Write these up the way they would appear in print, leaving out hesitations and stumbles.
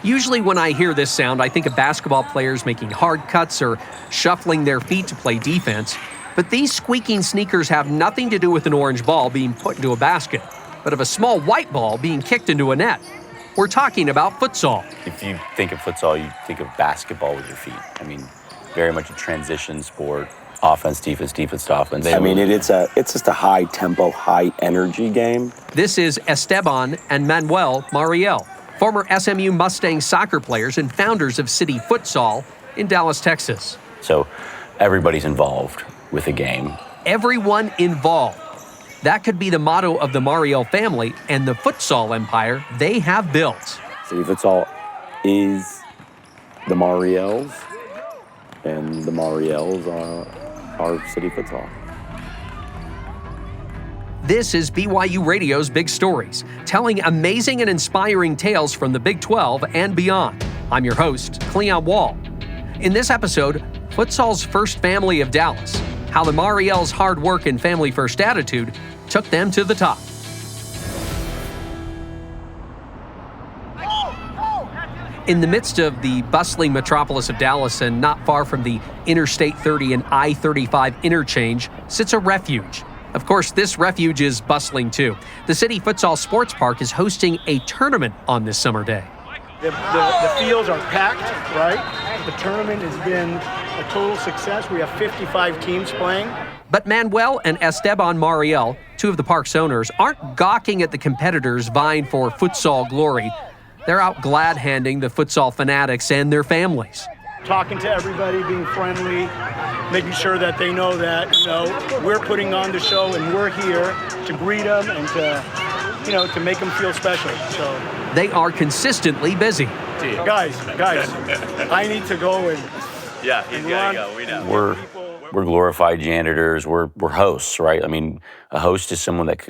Usually when I hear this sound, I think of basketball players making hard cuts or shuffling their feet to play defense. But these squeaking sneakers have nothing to do with an orange ball being put into a basket, but of a small white ball being kicked into a net. We're talking about futsal. If you think of futsal, you think of basketball with your feet. I mean, very much a transition sport. Offense, defense, defense to offense. It's just a high-tempo, high-energy game. This is Esteban and Manuel Mariel, former SMU Mustang soccer players and founders of City Futsal in Dallas, Texas. So everybody's involved with the game. Everyone involved. That could be the motto of the Mariel family and the futsal empire they have built. City Futsal is the Mariels, and the Mariels are City Futsal. This is BYU Radio's Big Stories, telling amazing and inspiring tales from the Big 12 and beyond. I'm your host, Cleon Wall. In this episode, futsal's first family of Dallas, how the Mariels' hard work and family-first attitude took them to the top. In the midst of the bustling metropolis of Dallas and not far from the Interstate 30 and I-35 interchange sits a refuge. Of course, this refuge is bustling too. The City Futsal Sports Park is hosting a tournament on this summer day. The fields are packed, right? The tournament has been a total success. We have 55 teams playing. But Manuel and Esteban Mariel, two of the park's owners, aren't gawking at the competitors vying for futsal glory. They're out glad-handing the futsal fanatics and their families. Talking to everybody, being friendly, making sure that they know that, we're putting on the show and we're here to greet them and to make them feel special. So they are consistently busy. Guys, I need to go and yeah, he's got to go. We know. We're glorified janitors. We're hosts, right? I mean, a host is someone that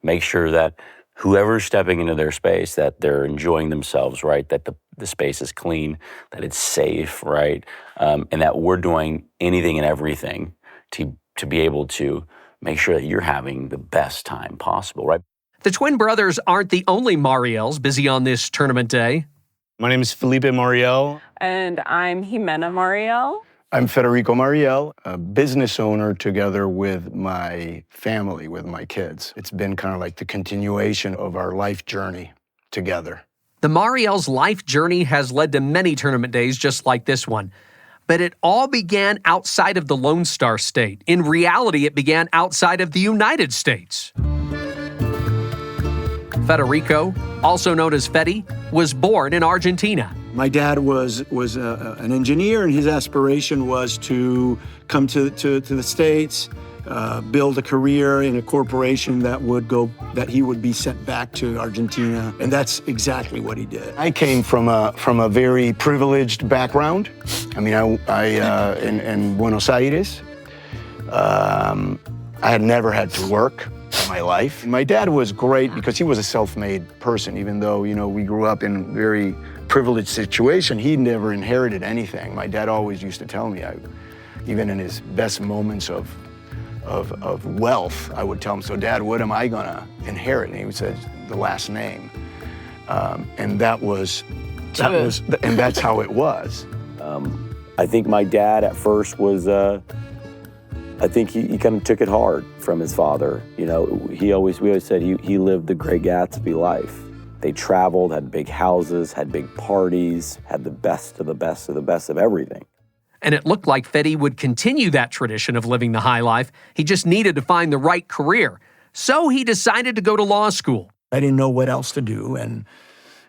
makes sure that whoever's stepping into their space, that they're enjoying themselves, right? That the space is clean, that it's safe, right? And that we're doing anything and everything to be able to make sure that you're having the best time possible, right? The twin brothers aren't the only Mariels busy on this tournament day. My name is Felipe Mariel. And I'm Ximena Mariel. I'm Federico Mariel, a business owner together with my family, with my kids. It's been kind of like the continuation of our life journey together. The Mariels' life journey has led to many tournament days just like this one. But it all began outside of the Lone Star State. In reality, it began outside of the United States. Federico, also known as Fedi, was born in Argentina. My dad was an engineer, and his aspiration was to come to the States, build a career in a corporation that he would be sent back to Argentina, and that's exactly what he did. I came from a very privileged background. I mean, I in Buenos Aires, I had never had to work in my life. My dad was great because he was a self-made person, even though we grew up in very privileged situation. He never inherited anything. My dad always used to tell me, even in his best moments of wealth, I would tell him, "So Dad, what am I gonna inherit?" And he would say, "The last name." And that's how it was. I think my dad at first was, I think he kind of took it hard from his father. We always said he lived the Great Gatsby life. They traveled, had big houses, had big parties, had the best of the best of the best of everything. And it looked like Fedi would continue that tradition of living the high life. He just needed to find the right career. So he decided to go to law school. I didn't know what else to do. And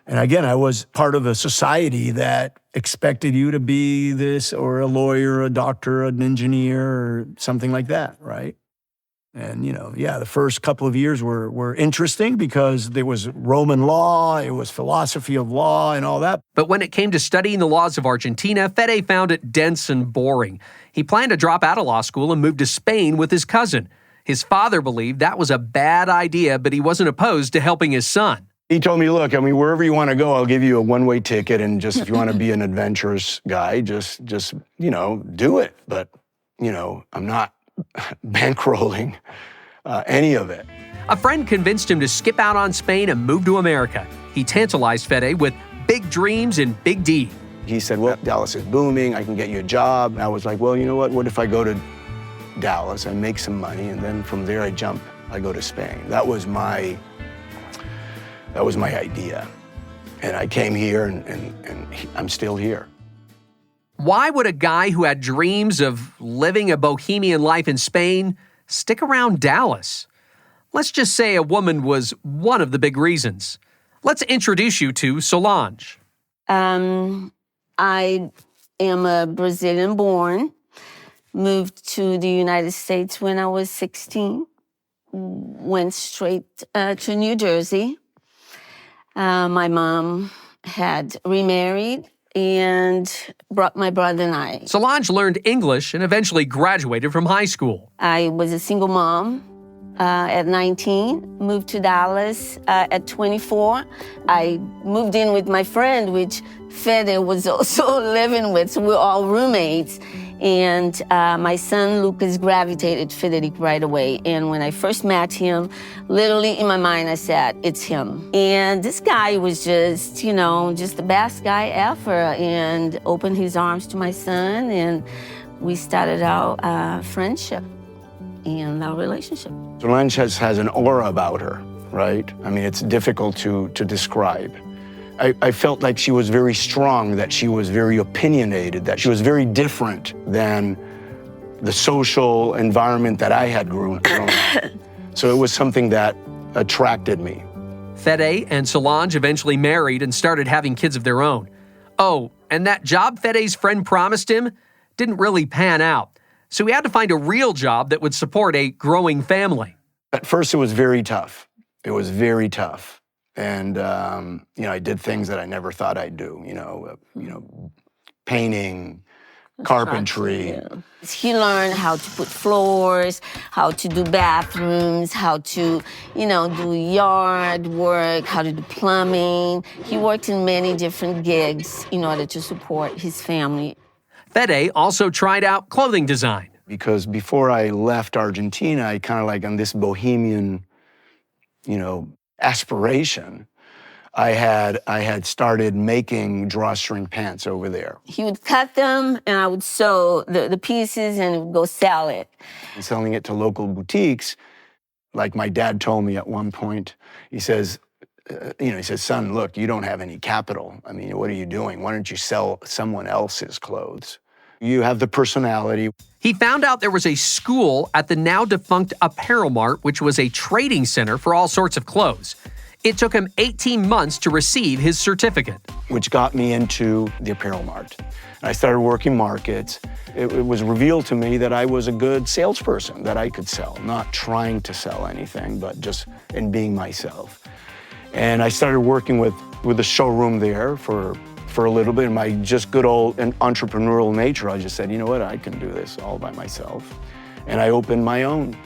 again, I was part of a society that expected you to be this, or a lawyer, a doctor, an engineer, or something like that, right? And, the first couple of years were interesting because there was Roman law, it was philosophy of law and all that. But when it came to studying the laws of Argentina, Fede found it dense and boring. He planned to drop out of law school and move to Spain with his cousin. His father believed that was a bad idea, but he wasn't opposed to helping his son. He told me, "Look, wherever you want to go, I'll give you a one-way ticket, and just if you want to be an adventurous guy, just do it. But, I'm not bankrolling any of it." A friend convinced him to skip out on Spain and move to America. He tantalized Fede with big dreams and big D. He said, well, Dallas is booming, I can get you a job. And I was like, well, you know what if I go to Dallas, I make some money, and then from there I go to Spain. That was my idea. And I came here, and I'm still here. Why would a guy who had dreams of living a bohemian life in Spain stick around Dallas? Let's just say a woman was one of the big reasons. Let's introduce you to Solange. I am a Brazilian born, moved to the United States when I was 16, went straight to New Jersey. My mom had remarried and brought my brother and I. Solange learned English and eventually graduated from high school. I was a single mom at 19, moved to Dallas at 24. I moved in with my friend, which Fede was also living with, so we're all roommates. And my son, Lucas, gravitated Federico right away. And when I first met him, literally in my mind, I said, it's him. And this guy was just, just the best guy ever, and opened his arms to my son, and we started our friendship and our relationship. Solange has an aura about her, right? I mean, it's difficult to describe. I felt like she was very strong, that she was very opinionated, that she was very different than the social environment that I had grown up. So it was something that attracted me. Fede and Solange eventually married and started having kids of their own. Oh, and that job Fede's friend promised him didn't really pan out. So he had to find a real job that would support a growing family. At first, it was very tough. It was very tough. And, I did things that I never thought I'd do, painting, carpentry. Yeah. He learned how to put floors, how to do bathrooms, how to, do yard work, how to do plumbing. He worked in many different gigs in order to support his family. Fede also tried out clothing design. Because before I left Argentina, I kind of like on this bohemian, aspiration, I had started making drawstring pants over there. He would cut them, and I would sew the pieces and go sell it. And selling it to local boutiques, like my dad told me at one point, he says, son, look, you don't have any capital. I mean, what are you doing? Why don't you sell someone else's clothes? You have the personality. He found out there was a school at the now defunct Apparel Mart, which was a trading center for all sorts of clothes. It took him 18 months to receive his certificate. Which got me into the Apparel Mart. I started working markets. It was revealed to me that I was a good salesperson, that I could sell, not trying to sell anything, but just in being myself. And I started working with the showroom there for a little bit. In my just good old entrepreneurial nature, I just said, you know what, I can do this all by myself. And I opened my own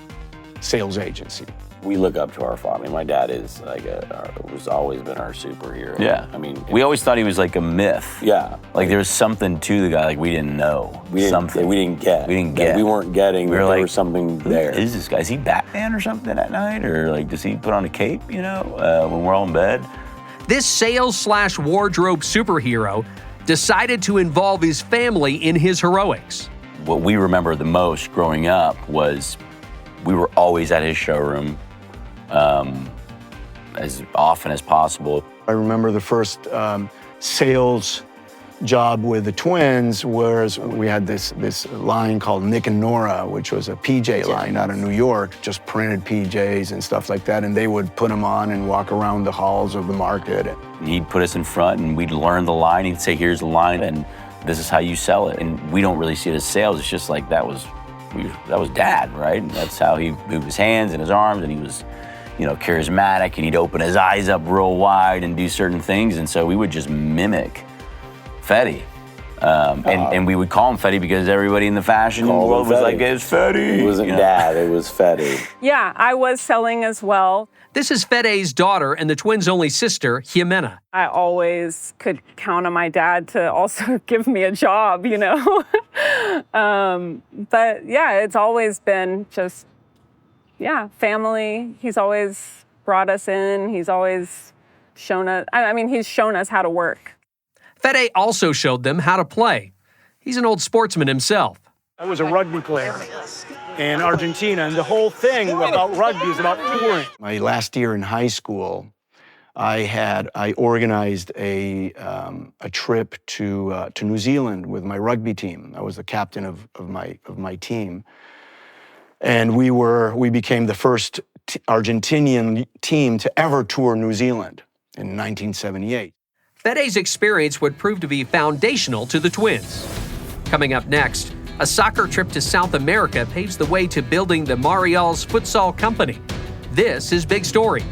sales agency. We look up to our father. My dad is was always been our superhero. Yeah. I mean, We always thought he was like a myth. yeah. Like there was something to the guy like we didn't know. We didn't something. we didn't get. We didn't that get. we weren't getting. We were that like, there was something Who there. is this guy? Is he Batman or something at night? Or like, does he put on a cape, when we're all in bed? This sales/wardrobe superhero decided to involve his family in his heroics. What we remember the most growing up was we were always at his showroom as often as possible. I remember the first sales job with the twins, whereas we had this line called Nick and Nora, which was a PJ line out of New York, just printed PJs and stuff like that, and they would put them on and walk around the halls of the market. He'd put us in front and we'd learn the line. He'd say, here's the line and this is how you sell it. And we don't really see it as sales. It's just like that was Dad, right? And that's how he moved his hands and his arms, and he was, charismatic, and he'd open his eyes up real wide and do certain things. And so we would just mimic Fede. And we would call him Fede because everybody in the fashion world was like, it's Fede. It wasn't Dad, it was Fede. Yeah, I was selling as well. This is Fede's daughter and the twins' only sister, Ximena. I always could count on my dad to also give me a job, But yeah, it's always been just, family. He's always brought us in. He's always shown us, he's shown us how to work. Fede also showed them how to play. He's an old sportsman himself. I was a rugby player in Argentina, and the whole thing about rugby is about touring. My last year in high school, I organized a trip to New Zealand with my rugby team. I was the captain of my team, and we became the first Argentinian team to ever tour New Zealand in 1978. Fede's experience would prove to be foundational to the Twins. Coming up next, a soccer trip to South America paves the way to building the Mariel's futsal company. This is Big Stories.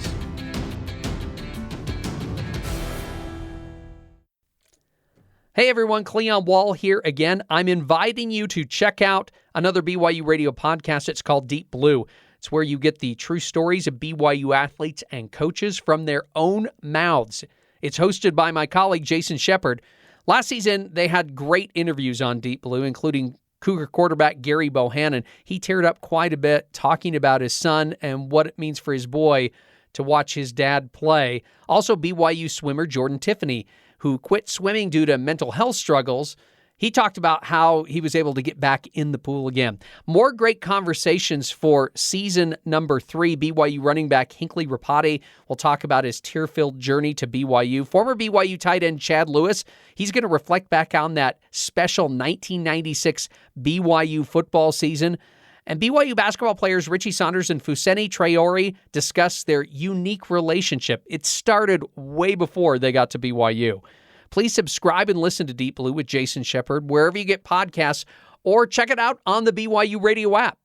Hey everyone, Cleon Wall here again. I'm inviting you to check out another BYU radio podcast. It's called Deep Blue. It's where you get the true stories of BYU athletes and coaches from their own mouths. It's hosted by my colleague Jason Shepard. Last season, they had great interviews on Deep Blue, including Cougar quarterback Gary Bohannon. He teared up quite a bit talking about his son and what it means for his boy to watch his dad play. Also, BYU swimmer Jordan Tiffany, who quit swimming due to mental health struggles. He talked about how he was able to get back in the pool again. More great conversations for season number 3. BYU running back Hinckley Rapati will talk about his tear-filled journey to BYU. Former BYU tight end Chad Lewis, he's going to reflect back on that special 1996 BYU football season. And BYU basketball players Richie Saunders and Fuseni Traore discuss their unique relationship. It started way before they got to BYU. Please subscribe and listen to Deep Blue with Jason Shepard wherever you get podcasts, or check it out on the BYU radio app.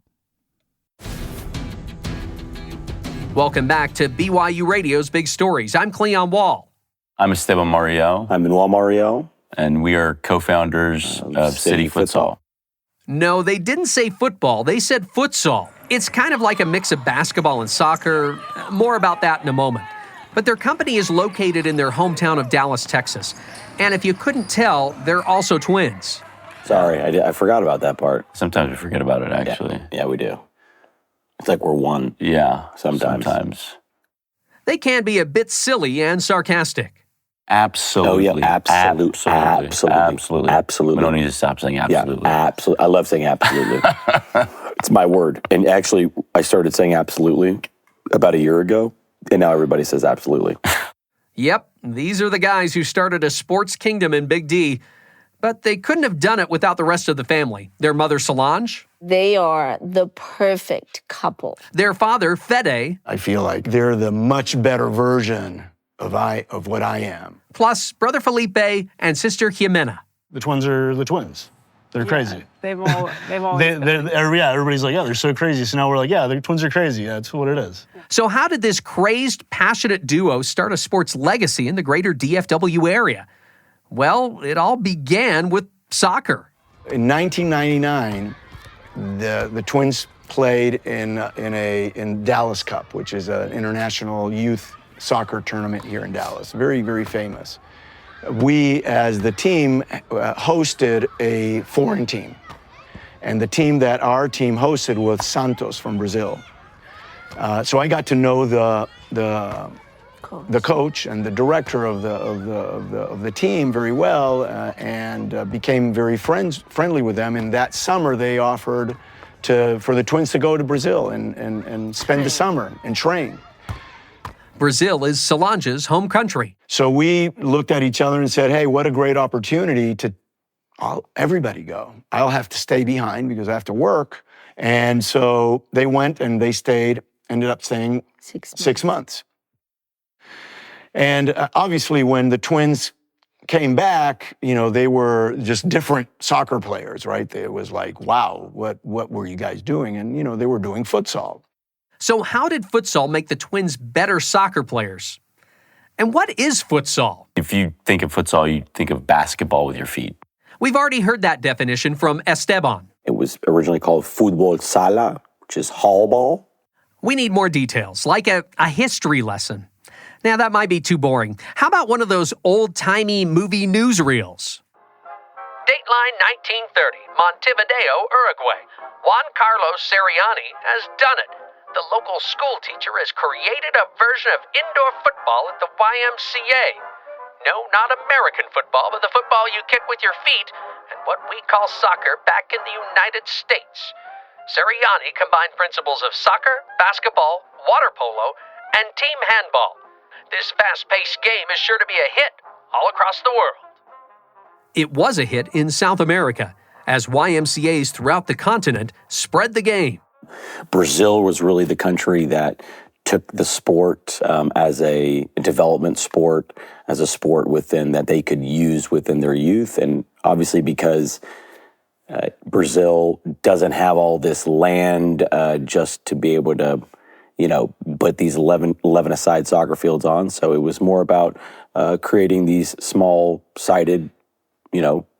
Welcome back to BYU Radio's Big Stories. I'm Cleon Wall. I'm Esteban Mariel. I'm Manuel Mariel. And we are co-founders of City Futsal. No, they didn't say football. They said futsal. It's kind of like a mix of basketball and soccer. More about that in a moment. But their company is located in their hometown of Dallas, Texas. And if you couldn't tell, they're also twins. Sorry, I forgot about that part. Sometimes we forget about it, actually. Yeah, we do. It's like we're one. Yeah, sometimes. They can be a bit silly and sarcastic. Absolutely. Oh, yeah, absolutely. We don't need to stop saying absolutely. Yeah, absolutely. I love saying absolutely. It's my word. And actually, I started saying absolutely about a year ago, and now everybody says absolutely. Yep, these are the guys who started a sports kingdom in Big D, but they couldn't have done it without the rest of the family. Their mother, Solange. They are the perfect couple. Their father, Fede. I feel like they're the much better version of what I am. Plus, brother Felipe and sister Ximena. The twins are the twins. They're crazy. They've always everybody's like, yeah, they're so crazy. So now we're like, yeah, their twins are crazy. That's what it is. So how did this crazed, passionate duo start a sports legacy in the greater DFW area? Well, it all began with soccer. In 1999, the twins played in Dallas Cup, which is an international youth soccer tournament here in Dallas. Very, very famous. We, as the team, hosted a foreign team. And the team that our team hosted was Santos from Brazil. So I got to know the coach and the director of the team very well, and became very friendly with them. And that summer, they offered for the twins to go to Brazil and spend the summer and train. Brazil is Solange's home country. So we looked at each other and said, hey, what a great opportunity to everybody go. I'll have to stay behind because I have to work. And so they went and they stayed, ended up staying 6 months. And obviously when the twins came back, they were just different soccer players, right? It was like, wow, what were you guys doing? And, they were doing futsal. So how did futsal make the twins better soccer players? And what is futsal? If you think of futsal, you think of basketball with your feet. We've already heard that definition from Esteban. It was originally called fútbol sala, which is hall ball. We need more details, like a history lesson. Now, that might be too boring. How about one of those old-timey movie newsreels? Dateline 1930, Montevideo, Uruguay. Juan Carlos Seriani has done it. The local school teacher has created a version of indoor football at the YMCA. No, not American football, but the football you kick with your feet, and what we call soccer back in the United States. Sirianni combined principles of soccer, basketball, water polo, and team handball. This fast-paced game is sure to be a hit all across the world. It was a hit in South America, as YMCAs throughout the continent spread the game. Brazil was really the country that took the sport as a development sport, as a sport within that they could use within their youth. And obviously because Brazil doesn't have all this land just to be able to, put these 11-a-side soccer fields on. So it was more about creating these small-sided,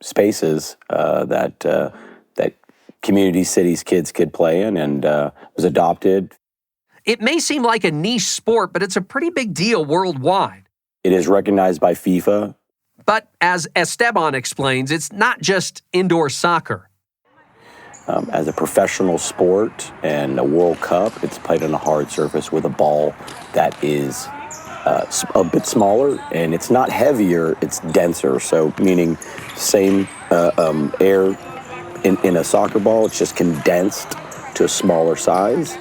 spaces that community cities kids could play in, and was adopted. It may seem like a niche sport, but it's a pretty big deal worldwide. It is recognized by FIFA. But as Esteban explains, it's not just indoor soccer. As a professional sport and a World Cup, it's played on a hard surface with a ball that is a bit smaller, and it's not heavier, it's denser. So meaning same air in a soccer ball, it's just condensed to a smaller size.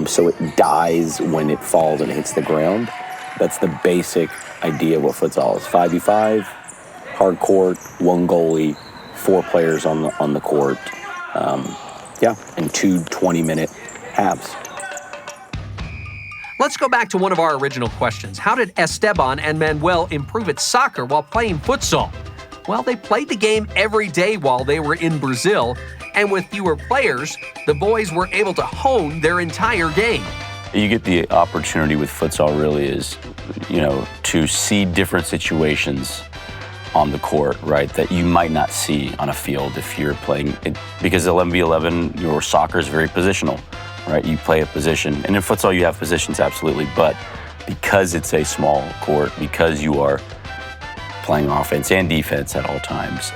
So it dies when it falls and hits the ground. That's the basic idea of what futsal is. 5v5, hard court, one goalie, 4 players on the court. And 2 20-minute halves. Let's go back to one of our original questions. How did Esteban and Manuel improve at soccer while playing futsal? Well, they played the game every day while they were in Brazil, and with fewer players, the boys were able to hone their entire game. You get the opportunity with futsal really is, to see different situations on the court, right, that you might not see on a field if you're playing it, because 11v11, your soccer is very positional, right? You play a position, and in futsal you have positions, absolutely, but because it's a small court, because you are playing offense and defense at all times,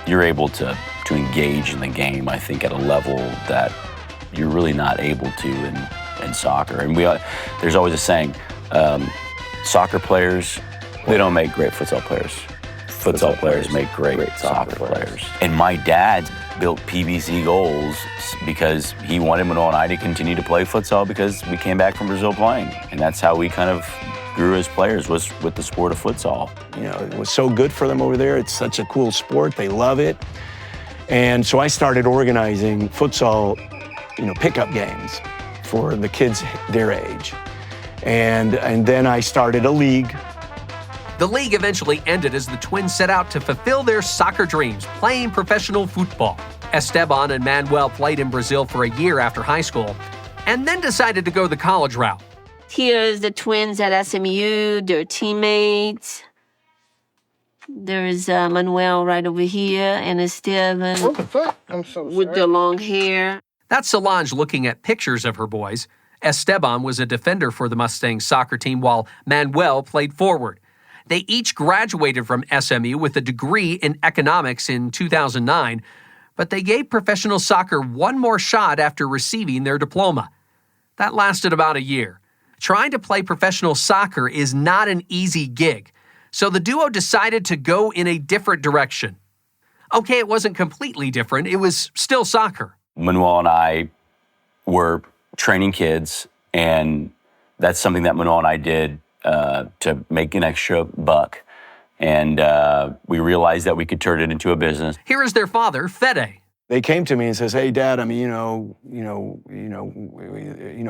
you're able to engage in the game, I think, at a level that you're really not able to in soccer. And there's always a saying, soccer players, they don't make great futsal players. Futsal players make great soccer players. And my dad built PVC goals because he wanted Manuel and I to continue to play futsal because we came back from Brazil playing. And that's how we kind of grew as players, was with the sport of futsal. It was so good for them over there. It's such a cool sport. They love it. And so I started organizing futsal, pickup games for the kids their age. And then I started a league. The league eventually ended as the twins set out to fulfill their soccer dreams, playing professional football. Esteban and Manuel played in Brazil for a year after high school, and then decided to go the college route. Here's the twins at SMU, their teammates. There's Manuel right over here, and Esteban with the long hair. That's Solange looking at pictures of her boys. Esteban was a defender for the Mustangs soccer team, while Manuel played forward. They each graduated from SMU with a degree in economics in 2009, but they gave professional soccer one more shot after receiving their diploma. That lasted about a year. Trying to play professional soccer is not an easy gig, so the duo decided to go in a different direction. Okay, it wasn't completely different. It was still soccer. Manuel and I were training kids, and that's something that Manuel and I did to make an extra buck. And we realized that we could turn it into a business. Here is their father, Fede. They came to me and says, "Hey, Dad,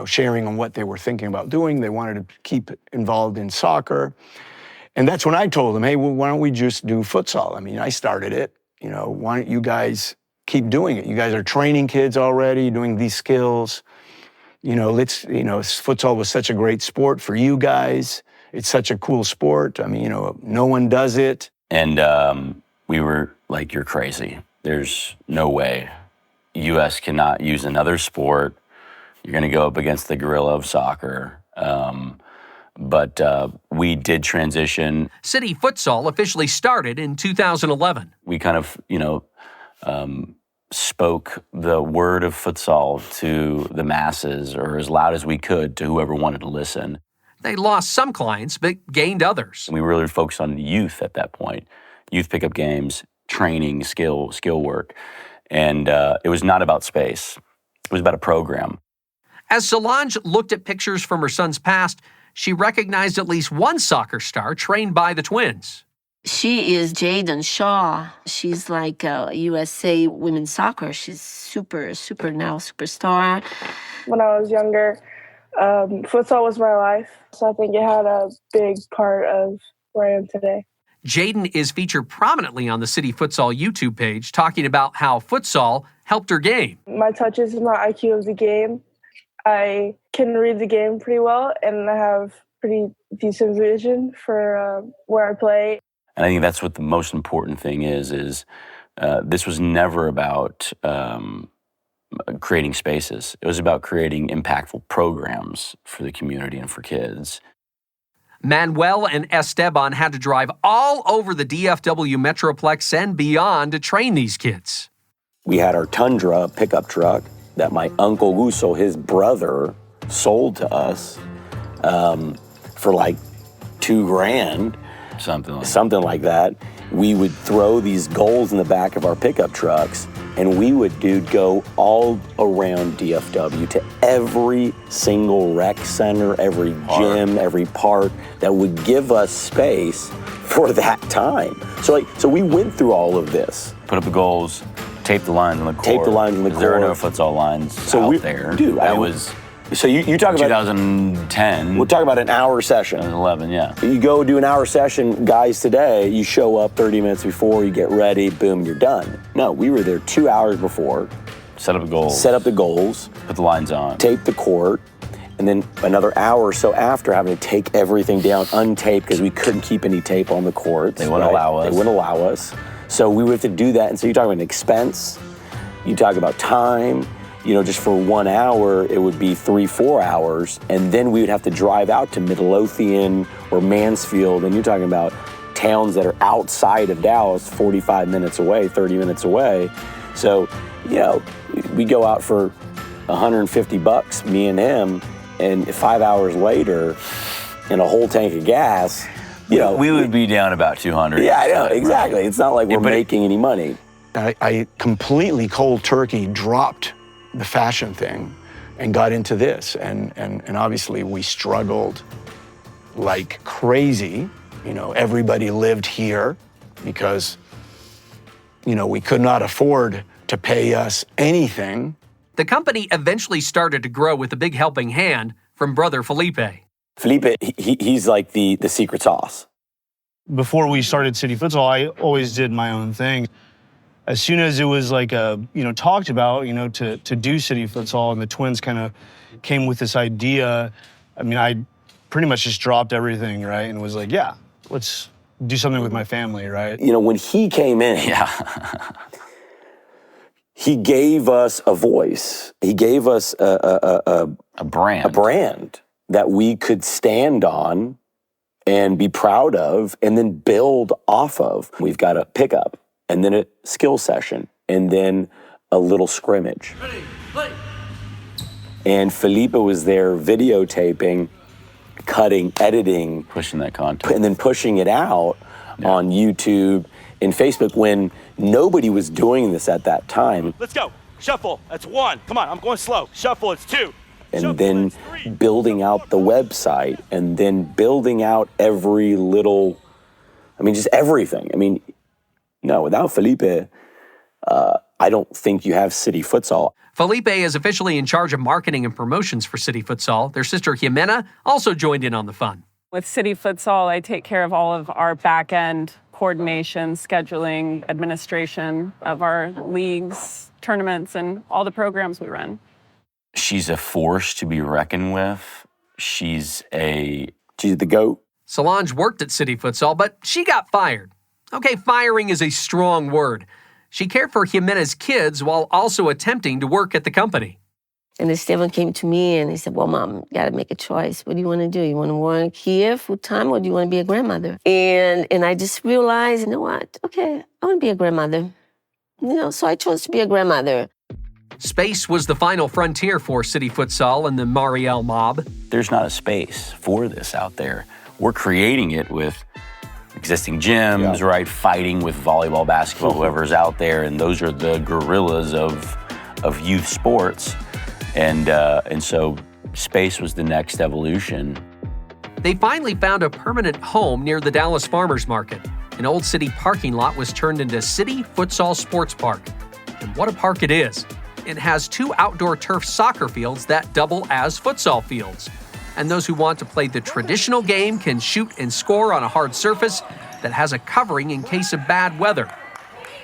sharing on what they were thinking about doing. They wanted to keep involved in soccer." And that's when I told them, "Hey, well, why don't we just do futsal? I started it. Why don't you guys keep doing it? You guys are training kids already, doing these skills. Futsal was such a great sport for you guys. It's such a cool sport. No one does it." And we were like, "You're crazy. There's no way. U.S. cannot use another sport. You're going to go up against the gorilla of soccer." But we did transition. City Futsal officially started in 2011. We kind of, spoke the word of futsal to the masses, or as loud as we could to whoever wanted to listen. They lost some clients, but gained others. We really focused on youth at that point. Youth pickup games, training, skill work. And it was not about space. It was about a program. As Solange looked at pictures from her son's past, she recognized at least one soccer star trained by the twins. She is Jaden Shaw. She's like USA women's soccer. She's super now, superstar. When I was younger, futsal was my life. So I think it had a big part of where I am today. Jaden is featured prominently on the City Futsal YouTube page, talking about how futsal helped her game. My touches and my IQ of the game. I can read the game pretty well, and I have pretty decent vision for where I play. And I think that's what the most important thing is this was never about creating spaces. It was about creating impactful programs for the community and for kids. Manuel and Esteban had to drive all over the DFW Metroplex and beyond to train these kids. We had our Tundra pickup truck that my Uncle Guso, his brother, sold to us for like $2,000. Something like that. We would throw these goals in the back of our pickup trucks, and we would, go all around DFW to every single rec center, every gym, every park that would give us space for that time. So we went through all of this. Put up the goals, tape the lines on the court. There are no futsal lines out there. Dude, that was... So you talk about 2010. We're talking about an hour session. 2011, yeah. You go do an hour session, guys. Today, you show up 30 minutes before, you get ready, boom, you're done. No, we were there 2 hours before. Set up the goals. Put the lines on. Tape the court, and then another hour or so after, having to take everything down, untape, because we couldn't keep any tape on the courts. They wouldn't allow us. They wouldn't allow us. So we would have to do that. And so you talk about an expense. You talk about time. Just for 1 hour, it would be 3-4 hours. And then we would have to drive out to Midlothian or Mansfield. And you're talking about towns that are outside of Dallas, 45 minutes away, 30 minutes away. So, we go out for $150, me and him, and 5 hours later, in a whole tank of gas, we would be down about 200. Yeah, I know, exactly. It's not like we're making any money. I completely cold turkey dropped the fashion thing and got into this. And obviously we struggled like crazy. Everybody lived here because, we could not afford to pay us anything. The company eventually started to grow with a big helping hand from brother Felipe. Felipe, he's like the secret sauce. Before we started City Futsal, I always did my own thing. As soon as it was like talked about, to do City Futsal, and the twins kind of came with this idea, I pretty much just dropped everything, right? And was like, yeah, let's do something with my family, right? When he came in, he gave us a voice. He gave us a brand that we could stand on and be proud of and then build off of. We've got a pickup, and then a skill session, and then a little scrimmage. Ready, play. And Felipe was there videotaping, cutting, editing. Pushing that content. And then pushing it out on YouTube and Facebook when nobody was doing this at that time. Let's go. Shuffle. That's 1. Come on, I'm going slow. Shuffle. It's 2. And Shuffle, then building out the website, and then building out every little, just everything. No, without Felipe, I don't think you have City Futsal. Felipe is officially in charge of marketing and promotions for City Futsal. Their sister Ximena also joined in on the fun. With City Futsal, I take care of all of our back-end coordination, scheduling, administration of our leagues, tournaments, and all the programs we run. She's a force to be reckoned with. She's the GOAT. Solange worked at City Futsal, but she got fired. Okay, firing is a strong word. She cared for Ximena's kids while also attempting to work at the company. And Esteban came to me and he said, well, Mom, you got to make a choice. What do you want to do? You want to work here full-time, or do you want to be a grandmother? And I just realized, you know what? Okay, I want to be a grandmother. So I chose to be a grandmother. Space was the final frontier for City Futsal and the Mariel mob. There's not a space for this out there. We're creating it with existing gyms, right? Fighting with volleyball, basketball, whoever's out there, and those are the gorillas of youth sports. And so space was the next evolution. They finally found a permanent home near the Dallas Farmers Market. An old city parking lot was turned into City Futsal Sports Park. And what a park it is. It has 2 outdoor turf soccer fields that double as futsal fields. And those who want to play the traditional game can shoot and score on a hard surface that has a covering in case of bad weather.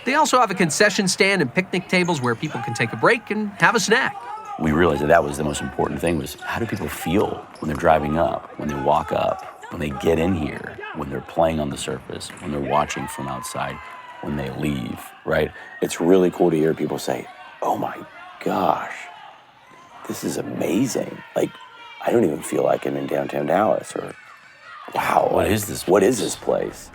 They also have a concession stand and picnic tables where people can take a break and have a snack. We realized that was the most important thing, was how do people feel when they're driving up, when they walk up, when they get in here, when they're playing on the surface, when they're watching from outside, when they leave, right? It's really cool to hear people say, oh my gosh, this is amazing. Like, I don't even feel like I'm in downtown Dallas, or wow, what is this? What is this place?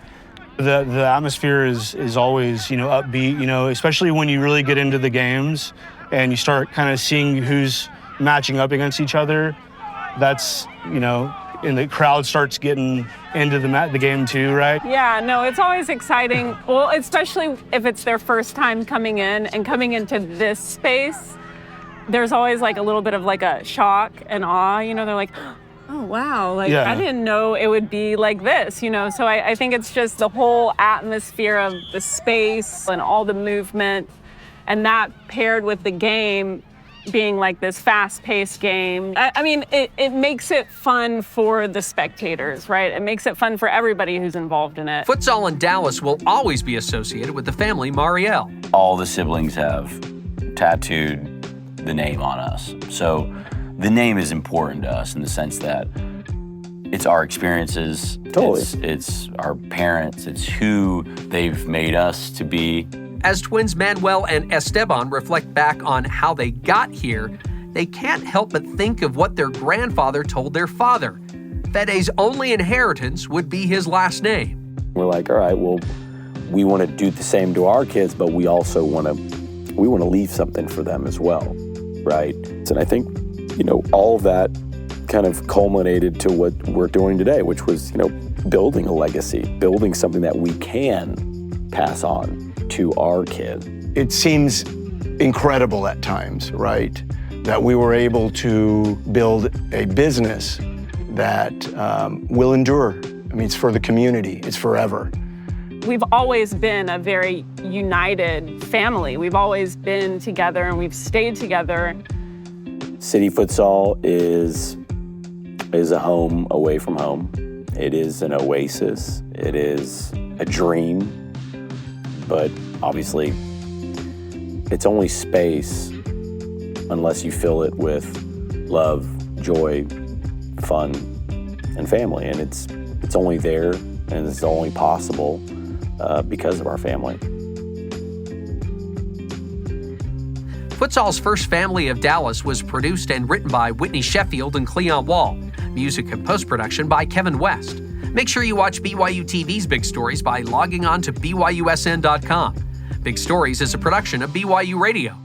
The atmosphere is always, upbeat, especially when you really get into the games and you start kind of seeing who's matching up against each other. That's, and the crowd starts getting into the game too, right? Yeah, no, it's always exciting. Well, especially if it's their first time coming in and coming into this space, there's always like a little bit of like a shock and awe, they're like, oh, wow, I didn't know it would be like this, So I think it's just the whole atmosphere of the space and all the movement, and that paired with the game being like this fast-paced game. I mean, it makes it fun for the spectators, right? It makes it fun for everybody who's involved in it. Futsal in Dallas will always be associated with the family Mariel. All the siblings have tattooed the name on us. So the name is important to us in the sense that it's our experiences. Totally. It's our parents. It's who they've made us to be. As twins Manuel and Esteban reflect back on how they got here, they can't help but think of what their grandfather told their father. Fede's only inheritance would be his last name. We're like, all right, well, we want to do the same to our kids, but we also want to leave something for them as well, right? And I think, all of that kind of culminated to what we're doing today, which was, building a legacy, building something that we can pass on to our kid. It seems incredible at times, right? That we were able to build a business that will endure. I mean, it's for the community, it's forever. We've always been a very united family. We've always been together and we've stayed together. City Futsal is a home away from home. It is an oasis. It is a dream. But obviously, it's only space unless you fill it with love, joy, fun, and family. And it's only there, and it's only possible because of our family. Futsal's First Family of Dallas was produced and written by Whitney Sheffield and Cleon Wall. Music and post-production by Kevin West. Make sure you watch BYUTV's Big Stories by logging on to BYUSN.com. Big Stories is a production of BYU Radio.